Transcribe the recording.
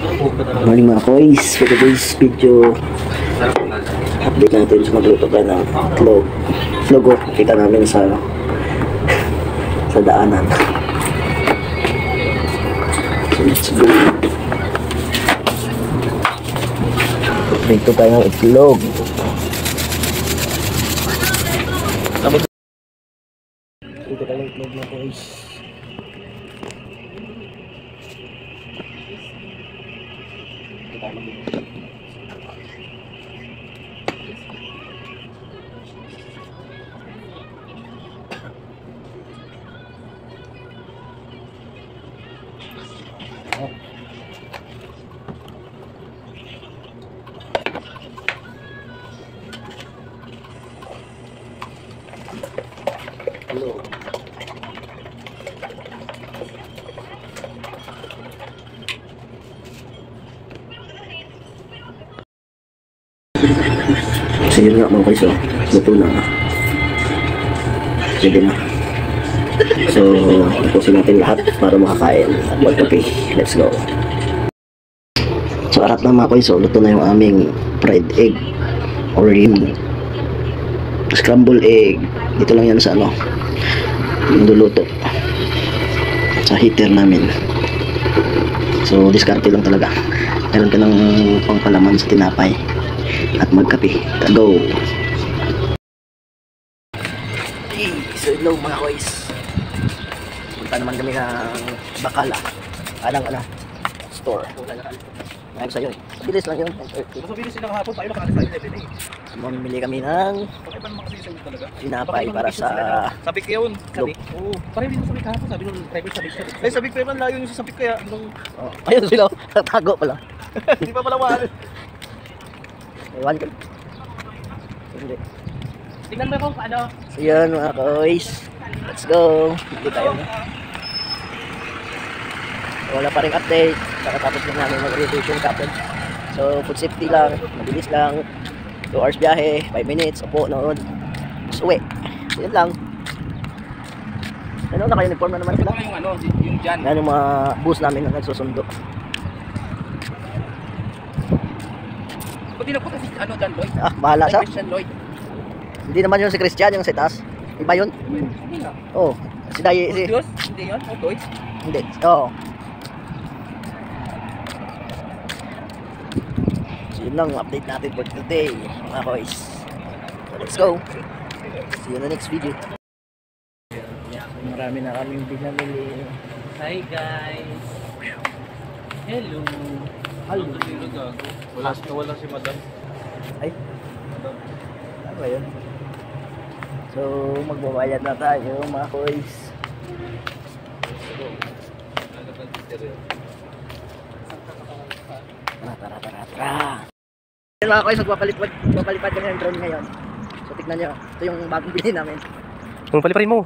Morning mga boys, for today's video update natin sa magluto ka ng itlog. Itlog kita namin sa daanan. So let's go. Dito tayo ng itlog. Dito tayo ng itlog mga boys. Hello. So yun nga mga guys, luto na. Pwede na. So tapusin natin lahat para makakain at magkape. Let's go. So arat na mga guys, luto na yung aming fried egg or yung scrambled egg. Dito lang yan sa niluluto sa heater namin. So diskarte lang talaga. Meron ka ng pangpalaman sa tinapay at magkape. Go! Hey, so hello mga boys. Punta naman kami ng Bacala. Store. Ayun sa'yo eh. Bilis lang yun. Mas mabilis silang hapon, tayo nakaalis tayo 11 eh. Mamili kami ng tinapay para sa sabik yun. Sabik? Oo. Parang hindi mo sabik hapon. Sabi nung driver sabik siya. Eh sabik pa yun, layo yung sabik kaya. Ayun sila, tago pala. Hindi pa pala wala. Ewan ka. Hindi. Tingnan mo kung paano. So yun mga boys. Let's go. Hindi tayo. Wala pa rin update. Kakatapos lang namin mag-revision kapag. So food safety lang. Mabilis lang. 2 hours biyahe. 5 minutes. Upo, nood. Tapos uwi. So yun lang. Ano, naka-uniform na naman sila. Yung dyan. Yan yung mga bus namin na nagsusundo. Pati na po kasi John Lloyd. Bahala siya. Christian Lloyd. Hindi naman yun si Christian, yung sa taas. Iba yun? Oo. Si Dayi. Si... Hindi yun? Lloyd? Hindi. Oo. So yun lang, update natin for today mga boys. So let's go. See you in the next video. Marami na kaming binamili. Hi guys. Hello. Hello. Wala si madam. Ay. Ano ba yun? So magbabayad na tayo mga boys. Tara. Yun mga boys, magpapalipad kami ng drone ngayon. So tignan nyo, ito yung bagong bilhin namin. Paliparin mo.